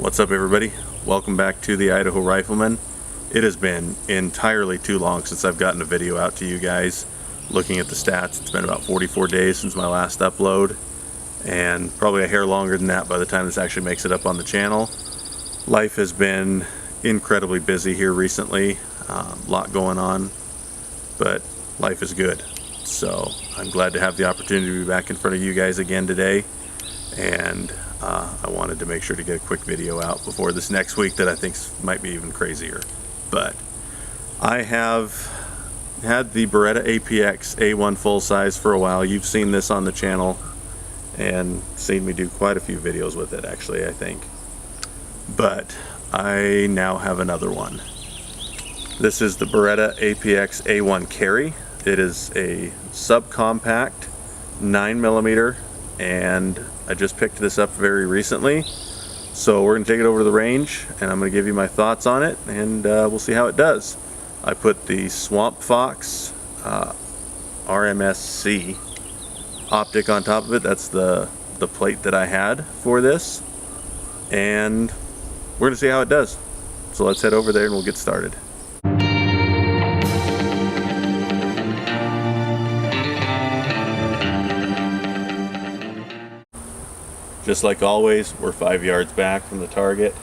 What's up, everybody? Welcome back to the Idaho Rifleman. It has been entirely too long since I've gotten a video out to you guys. Looking at the stats, it's been about 44 days since my last upload, and probably a hair longer than that by the time this actually makes it up on the channel. Life has been incredibly busy here recently, a lot going on, but life is good. So I'm glad to have the opportunity to be back in front of you guys again today, and I wanted to make sure to get a quick video out before this next week that I think might be even crazier. But I have had the Beretta APX A1 full size for a while. You've seen this on the channel and seen me do quite a few videos with it, actually, I think. But I now have another one. This is the Beretta APX A1 Carry. It is a subcompact 9mm, and I just picked this up very recently. So we're going to take it over to the range, and I'm going to give you my thoughts on it, and we'll see how it does. I put the Swamp Fox RMSC optic on top of it. That's the plate that I had for this, and we're going to see how it does. So let's head over there and we'll get started. Just like always, we're 5 yards back from the target.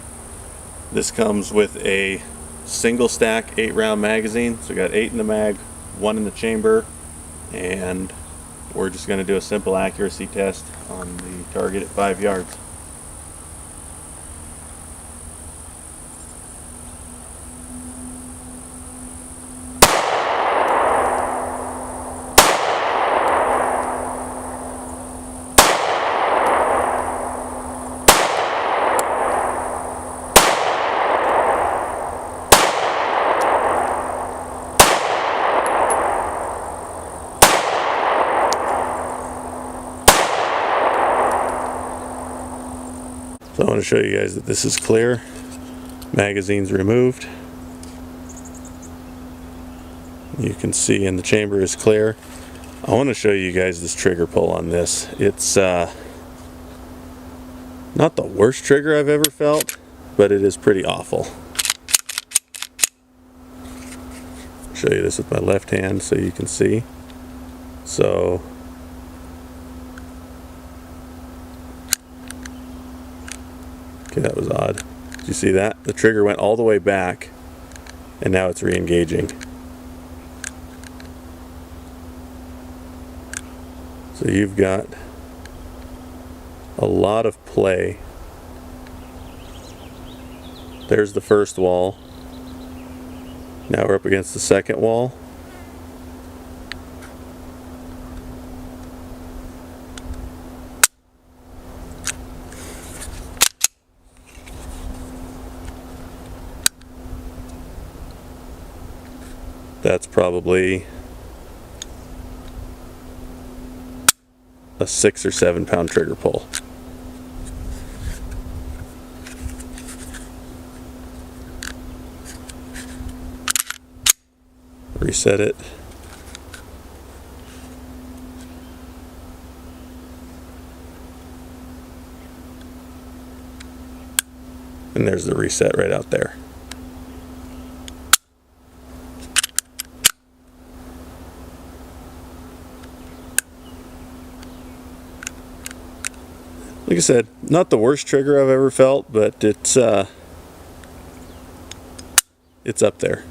This comes with a single stack 8-round magazine. So we got 8 in the mag, 1 in the chamber, and we're just going to do a simple accuracy test on the target at 5 yards. So I want to show you guys that this is clear. Magazine's removed. You can see in the chamber is clear. I want to show you guys this trigger pull on this. It's not the worst trigger I've ever felt, but it is pretty awful. I'll show you this with my left hand so you can see. So okay, that was odd. Did you see that? The trigger went all the way back, and now it's re-engaging. So you've got a lot of play. There's the first wall. Now we're up against the second wall. That's probably a 6 or 7 pound trigger pull. Reset it. And there's the reset right out there. Like I said, not the worst trigger I've ever felt, but it's up there.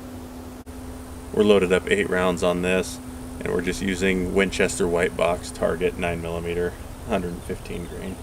We're loaded up 8 rounds on this, and we're just using Winchester white box target 9mm, 115 grain.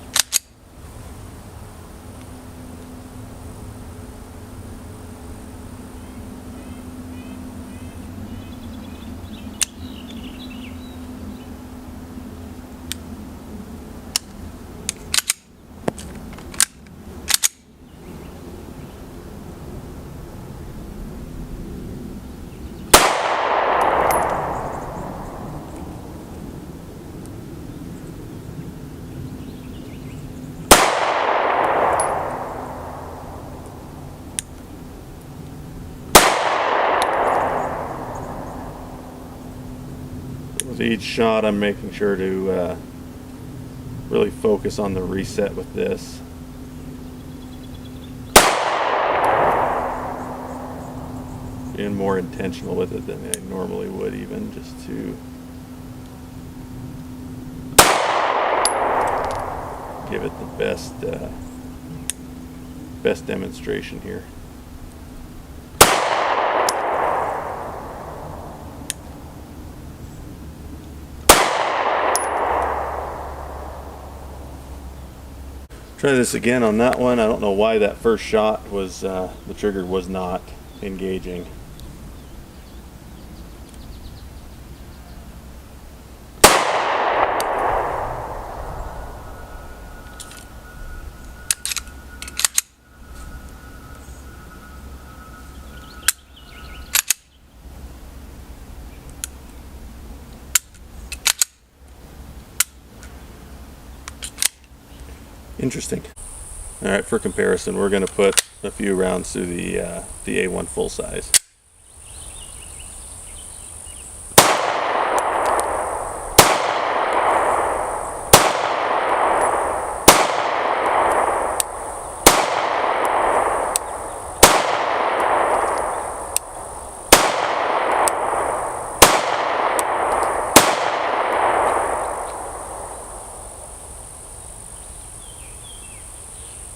With each shot, I'm making sure to really focus on the reset with this. being more intentional with it than I normally would, even just to give it the best demonstration here. Try this again on that one. I don't know why that first shot was the trigger was not engaging. Interesting. All right, for comparison, we're going to put a few rounds through the A1 full size.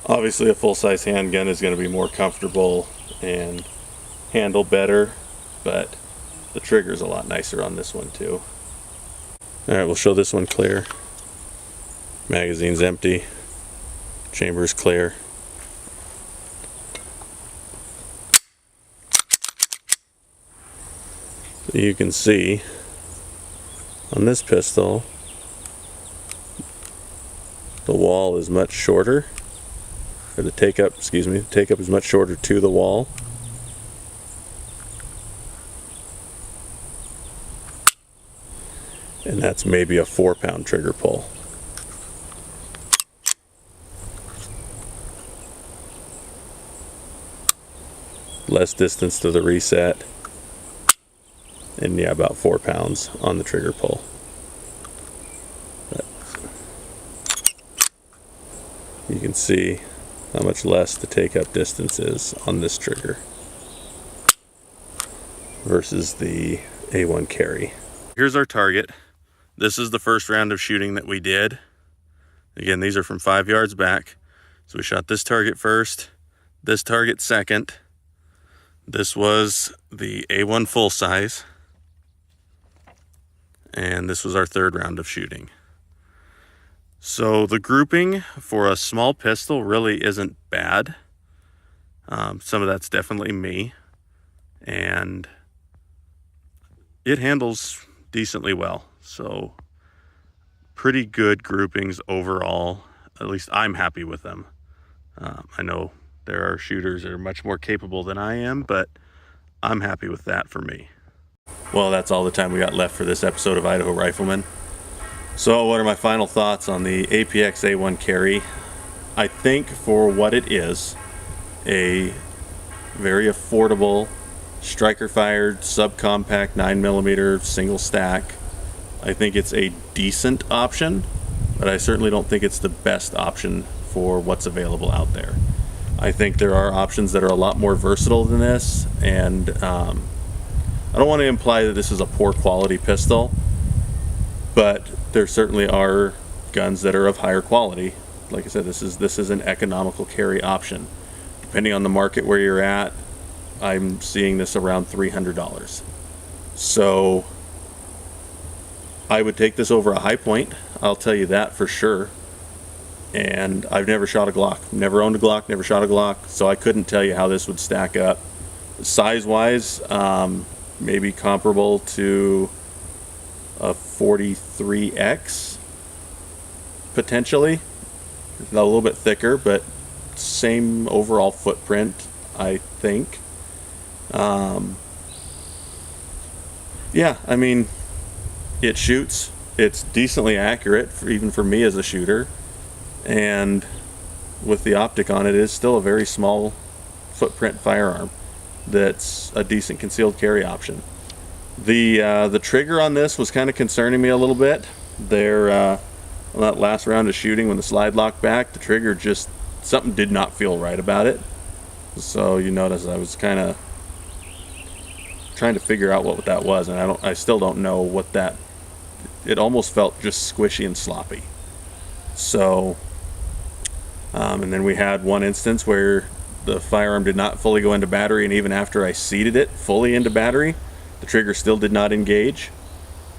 Obviously a full-size handgun is going to be more comfortable and handle better, but the trigger's a lot nicer on this one too. Alright, we'll show this one clear. Magazine's empty. Chamber's clear. So you can see on this pistol the wall is much shorter. Or the take-up is much shorter to the wall. And that's maybe a 4-pound trigger pull. Less distance to the reset. And yeah, about 4 pounds on the trigger pull. But you can see how much less the take-up distance is on this trigger versus the A1 carry. Here's our target. This is the first round of shooting that we did. Again, these are from 5 yards back. So we shot this target first, this target second. This was the A1 full size. And this was our third round of shooting. So the grouping for a small pistol really isn't bad. Some of that's definitely me. And it handles decently well. So pretty good groupings overall. At least I'm happy with them. I know there are shooters that are much more capable than I am, but I'm happy with that for me. Well, that's all the time we got left for this episode of Idaho Rifleman. So what are my final thoughts on the APX A1 carry? I think for what it is, a very affordable striker fired subcompact 9mm single stack, I think it's a decent option, but I certainly don't think it's the best option for what's available out there. I think there are options that are a lot more versatile than this, and I don't want to imply that this is a poor quality pistol, but there certainly are guns that are of higher quality. Like I said, this is an economical carry option. Depending on the market where you're at, I'm seeing this around $300. So I would take this over a High Point, I'll tell you that for sure. And I've never shot a Glock, never owned a Glock, never shot a Glock, so I couldn't tell you how this would stack up. Size-wise, maybe comparable to a 43X, potentially. A little bit thicker, but same overall footprint, I think. Yeah, I mean, it shoots. It's decently accurate, even for me as a shooter. And with the optic on it, is still a very small footprint firearm that's a decent concealed carry option. The trigger on this was kind of concerning me a little bit. On that last round of shooting, when the slide locked back, the trigger just, something did not feel right about it. So you notice I was kind of trying to figure out what that was, and I still don't know what that. It almost felt just squishy and sloppy. So, and then we had one instance where the firearm did not fully go into battery, and even after I seated it fully into battery, the trigger still did not engage.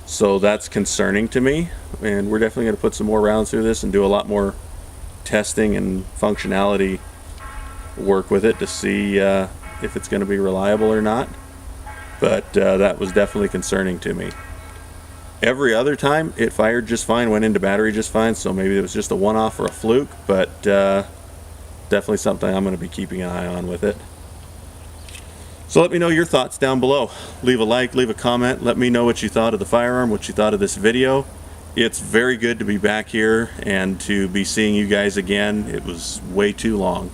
So that's concerning to me, and we're definitely going to put some more rounds through this and do a lot more testing and functionality work with it to see if it's going to be reliable or not. But that was definitely concerning to me. Every other time it fired just fine, went into battery just fine, so maybe it was just a one-off or a fluke, but definitely something I'm going to be keeping an eye on with it. So let me know your thoughts down below. Leave a like, leave a comment, let me know what you thought of the firearm, what you thought of this video. It's very good to be back here and to be seeing you guys again. It was way too long.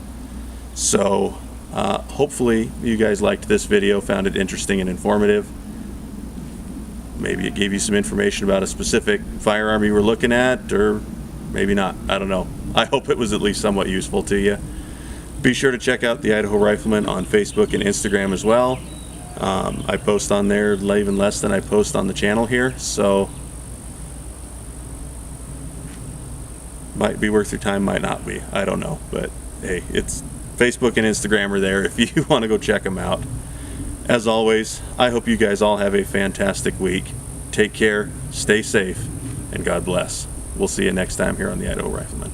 So hopefully you guys liked this video, found it interesting and informative. Maybe it gave you some information about a specific firearm you were looking at, or maybe not. I don't know. I hope it was at least somewhat useful to you. Be sure to check out the Idaho Rifleman on Facebook and Instagram as well. I post on there even less than I post on the channel here, so might be worth your time, might not be. I don't know, but hey, it's Facebook and Instagram are there if you want to go check them out. As always, I hope you guys all have a fantastic week. Take care, stay safe, and God bless. We'll see you next time here on the Idaho Rifleman.